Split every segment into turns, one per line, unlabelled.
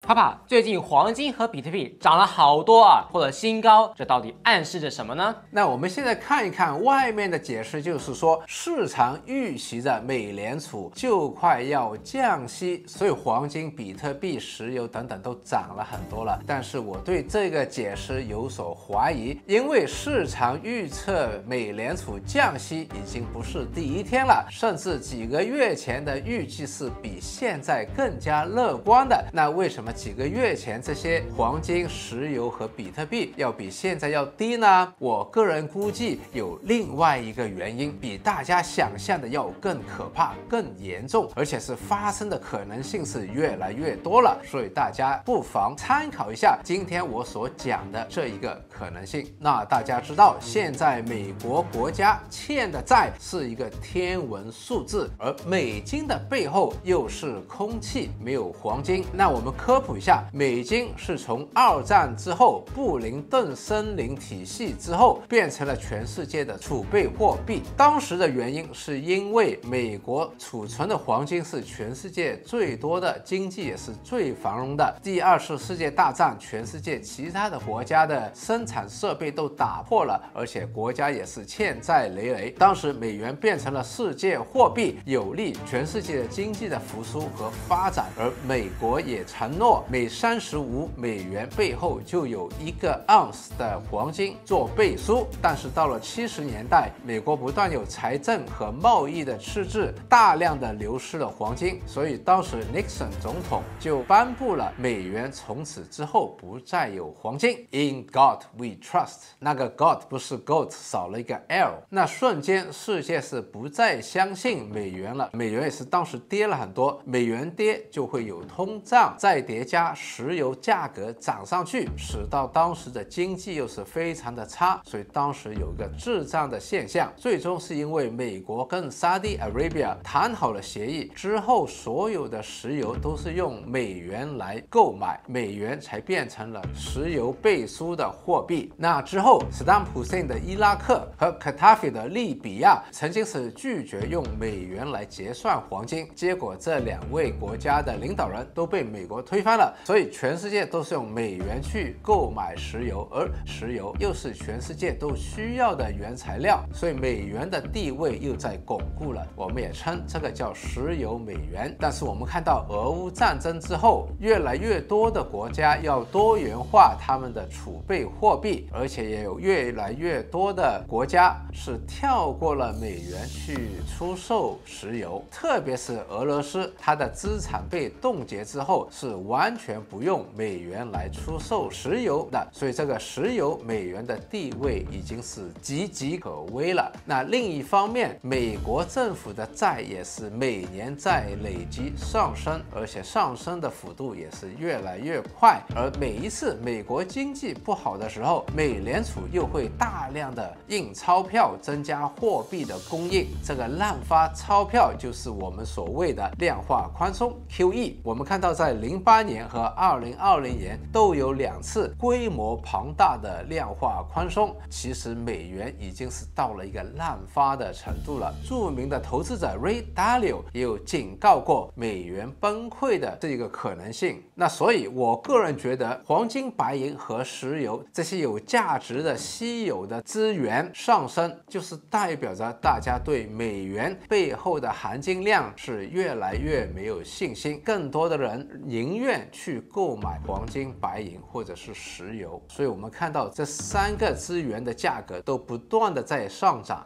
爸爸，最近黄金和比特币涨了好多啊，破了新高，这到底暗示着什么呢？
那我们现在看一看外面的解释，就是说市场预期着美联储就快要降息，所以黄金、比特币、石油等等都涨了很多了。但是我对这个解释有所怀疑，因为市场预测美联储降息已经不是第一天了，甚至几个月前的预计是比现在更加乐观的。那为什么几个月前这些黄金、石油和比特币要比现在要低呢？我个人估计有另外一个原因，比大家想象的要更可怕、更严重，而且是发生的可能性是越来越多了。所以大家不妨参考一下今天我所讲的这一个可能性。那大家知道，现在美国国家欠的债是一个天文数字，而美金的背后又是空气，没有黄金。那我们科普一下，美金是从二战之后布林顿森林体系之后变成了全世界的储备货币。当时的原因是因为美国储存的黄金是全世界最多的，经济也是最繁荣的。第二次世界大战，全世界其他的国家的生产设备都打破了，而且国家也是欠债累累。当时美元变成了世界货币，有利全世界的经济的复苏和发展。而美国也承诺每35美元背后就有1个盎司的黄金做背书。但是到了70年代，美国不断有财政和贸易的赤字，大量的流失了黄金，所以当时 Nixon 总统就颁布了美元从此之后不再有黄金。In God we trust， 那个 God 不是 goat， 少了一个 L。那瞬间世界是不再相信美元了，美元也是当时跌了很多，美元跌就会有通胀，再叠加石油价格涨上去，使到当时的经济又是非常的差，所以当时有一个滞胀的现象。最终是因为美国跟 Saudi Arabia 谈好了协议之后，所有的石油都是用美元来购买，美元才变成了石油背书的货币。那之后，Saddam Hussein 的伊拉克和 Gaddafi 的利比亚曾经是拒绝用美元来结算黄金，结果这2位国家的领导人都被美国推翻了，所以全世界都是用美元去购买石油，而石油又是全世界都需要的原材料，所以美元的地位又在巩固了。我们也称这个叫石油美元。但是我们看到俄乌战争之后，越来越多的国家要多元化他们的储备货币，而且也有越来越多的国家是跳过了美元去出售石油，特别是俄罗斯，它的资产被冻结之后是完全不用美元来出售石油的，所以这个石油美元的地位已经是岌岌可危了。那另一方面，美国政府的债也是每年在累积上升，而且上升的幅度也是越来越快。而每一次美国经济不好的时候，美联储又会大量的印钞票，增加货币的供应。这个滥发钞票就是我们所谓的量化宽松 QE。我们看到在08年和2020年都有2次规模庞大的量化宽松，其实美元已经是到了一个滥发的程度了。著名的投资者 Ray Dalio 也有警告过美元崩溃的这个可能性。那所以我个人觉得黄金、白银和石油这些有价值的稀有的资源上升，就是代表着大家对美元背后的含金量是越来越没有信心，更多的人宁愿去购买黄金、白银或者是石油。所以我们看到这3个资源的价格都不断的在上涨。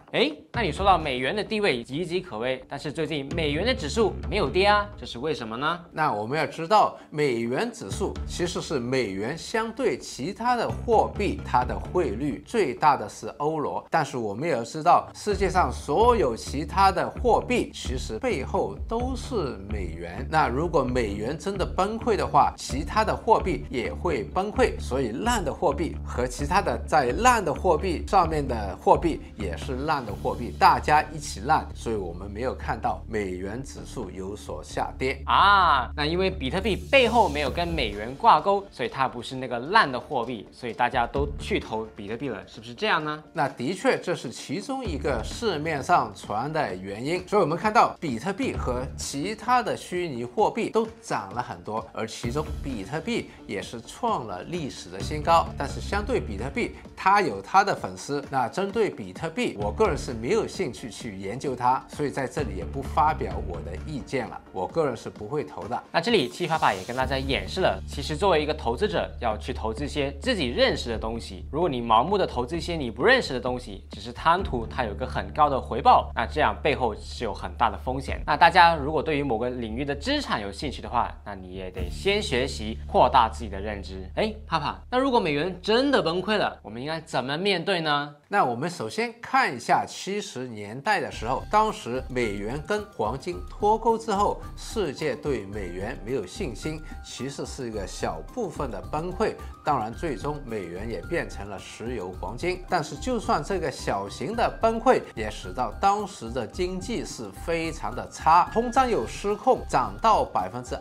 那你说到美元的地位岌岌可危，但是最近美元的指数没有跌啊，这是为什么呢？
那我们要知道，美元指数其实是美元相对其他的货币它的汇率，最大的是欧罗，但是我们也要知道，世界上所有其他的货币其实背后都是美元。那如果美元真的崩溃的话，其他的货币也会崩溃，所以烂的货币和其他的在烂的货币上面的货币也是烂的货币，大家一起烂，所以我们没有看到美元指数有所下跌
啊。那因为比特币背后没有跟美元挂钩，所以它不是那个烂的货币，所以大家都去投比特币了，是不是这样呢？
那的确这是其中一个市面上传的原因。所以我们看到比特币和其他的虚拟货币都涨了很多，而且其中比特币也是创了历史的新高。但是相对比特币，它有它的粉丝。那针对比特币，我个人是没有兴趣去研究它，所以在这里也不发表我的意见了。我个人是不会投的。
那这里七爸爸也跟大家演示了，其实作为一个投资者，要去投资一些自己认识的东西。如果你盲目的投资一些你不认识的东西，只是贪图它有一个很高的回报，那这样背后是有很大的风险。那大家如果对于某个领域的资产有兴趣的话，那你也得先学习，扩大自己的认知。爸爸，那如果美元真的崩溃了，我们应该怎么面对呢？
那我们首先看一下70年代的时候，当时美元跟黄金脱钩之后，世界对美元没有信心，其实是一个小部分的崩溃。当然，最终美元也变成了石油、黄金。但是，就算这个小型的崩溃，也使到当时的经济是非常的差，通胀又失控，涨到20%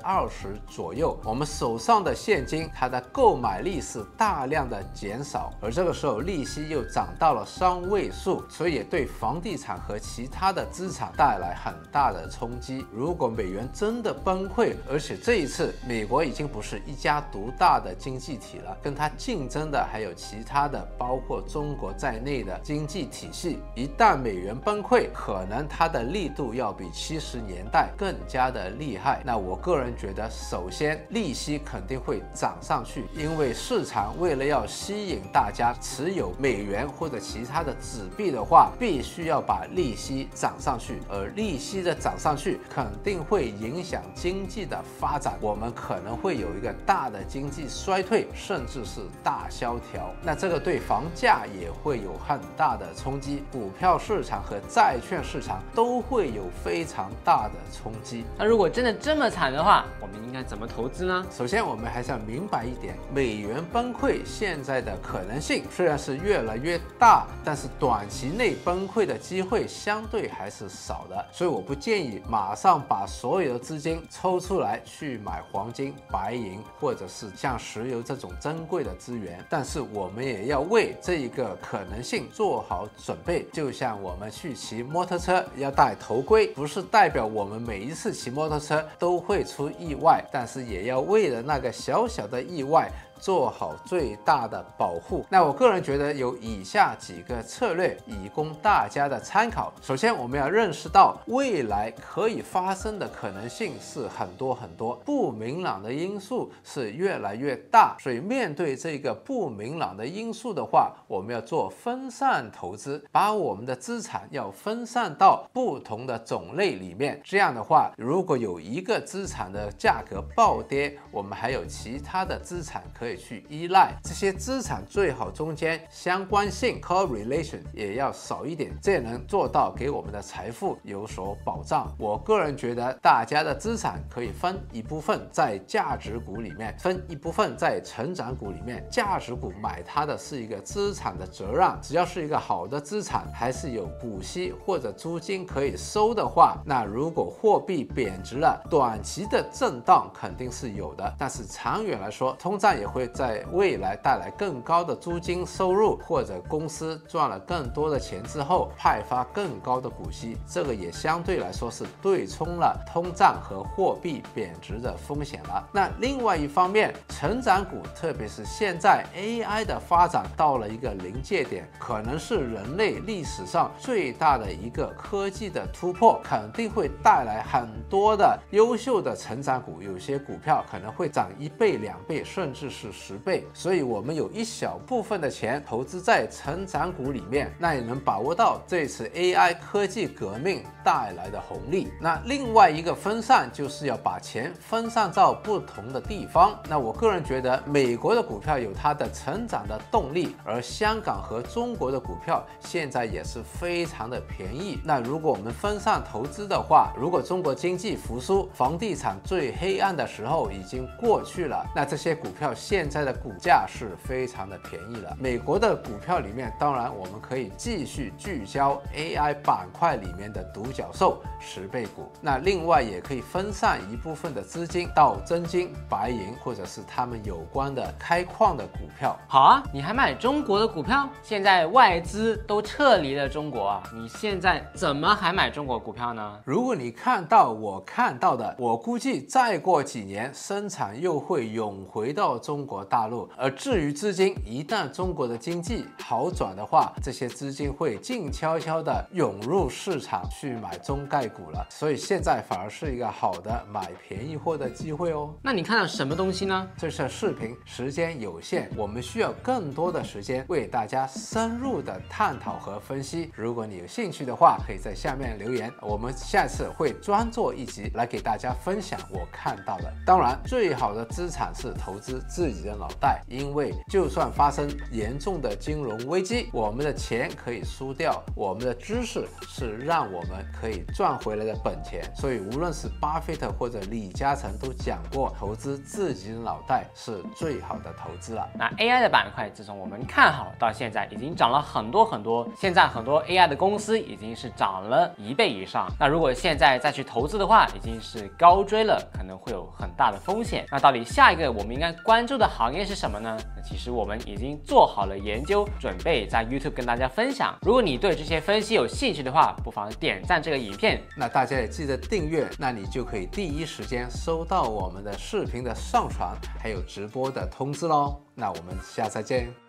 左右。我们手上的现金，它的购买力是大量的减少，而这个时候利息又涨到了双位数，所以也对房地产和其他的资产带来很大的冲击。如果美元真的崩溃，而且这一次美国已经不是一家独大的经济体了，跟它竞争的还有其他的，包括中国在内的经济体系。一旦美元崩溃，可能它的力度要比70年代更加的厉害。那我个人觉得，首先利息肯定会涨上去，因为市场为了要吸引大家持有美元或者其他的纸币的话，必须要把利息涨上去，而利息的涨上去肯定会影响经济的发展，我们可能会有一个大的经济衰退，甚至是大萧条。那这个对房价也会有很大的冲击，股票市场和债券市场都会有非常大的冲击。
那如果真的这么惨的话，我们应该怎么投资呢？
首先，我们还是要明白一点，美元崩溃现在的可能性虽然是越来越大，但是短期内崩溃的机会相对还是少的，所以我不建议马上把所有的资金抽出来去买黄金、白银，或者是像石油这种珍贵的资源。但是我们也要为这一个可能性做好准备，就像我们去骑摩托车要戴头盔，不是代表我们每一次骑摩托车都会出意外，但是也要为了那个小小的意外做好最大的保护。那我个人觉得有以下几个策略以供大家的参考。首先，我们要认识到未来可以发生的可能性是很多，不明朗的因素是越来越大，所以面对这个不明朗的因素的话，我们要做分散投资，把我们的资产要分散到不同的种类里面。这样的话，如果有一个资产的价格暴跌，我们还有其他的资产可以去依赖。这些资产最好中间相关性 correlation 也要少一点，这也能做到给我们的财富有所保障。我个人觉得大家的资产可以分一部分在价值股里面，分一部分在成长股里面。价值股买它的是一个资产的折让，只要是一个好的资产，还是有股息或者租金可以收的话，那如果货币贬值了，短期的震荡肯定是有的，但是长远来说，通胀也会在未来带来更高的租金收入，或者公司赚了更多的钱之后派发更高的股息，这个也相对来说是对冲了通胀和货币贬值的风险了。那另外一方面，成长股，特别是现在 AI 的发展到了一个临界点，可能是人类历史上最大的一个科技的突破，肯定会带来很多的优秀的成长股，有些股票可能会涨1倍、2倍，甚至是10倍。所以我们有一小部分的钱投资在成长股里面，那也能把握到这次 AI 科技革命带来的红利。那另外一个分散就是要把钱分散到不同的地方。那我个人觉得美国的股票有它的成长的动力，而香港和中国的股票现在也是非常的便宜。那如果我们分散投资的话，如果中国经济复苏，房地产最黑暗的时候已经过去了，那这些股票现在的股价是非常的便宜了。美国的股票里面，当然我们可以继续聚焦 AI 板块里面的独角兽10倍股，那另外也可以分散一部分的资金到真金白银或者是他们有关的开矿的股票。
好啊，你还买中国的股票？现在外资都撤离了中国啊，你现在怎么还买中国股票呢？
如果你看到我看到的，我估计再过几年生产又会涌回到中国大陆，而至于资金，一旦中国的经济好转的话，这些资金会静悄悄的涌入市场去买中概股了，所以现在反而是一个好的买便宜货的机会哦。
那你看到什么东西呢？
这是视频，时间有限，我们需要更多的时间为大家深入的探讨和分析。如果你有兴趣的话，可以在下面留言，我们下次会专做一集来给大家分享我看到的。当然，最好的资产是投资自己的脑袋，因为就算发生严重的金融危机，我们的钱可以输掉，我们的知识是让我们可以赚回来的本钱。所以无论是巴菲特或者李嘉诚都讲过，投资自己的脑袋是最好的投资了。
那 AI 的板块，自从我们看好到现在，已经涨了很多，现在很多 AI 的公司已经是涨了1倍以上。那如果现在再去投资的话，已经是高追了，可能会有很大的风险。那到底下一个我们应该关注的行业是什么呢？那其实我们已经做好了研究，准备在 YouTube 跟大家分享。如果你对这些分析有兴趣的话，不妨点赞这个影片。
那大家也记得订阅，那你就可以第一时间收到我们的视频的上传，还有直播的通知咯。那我们下次再见。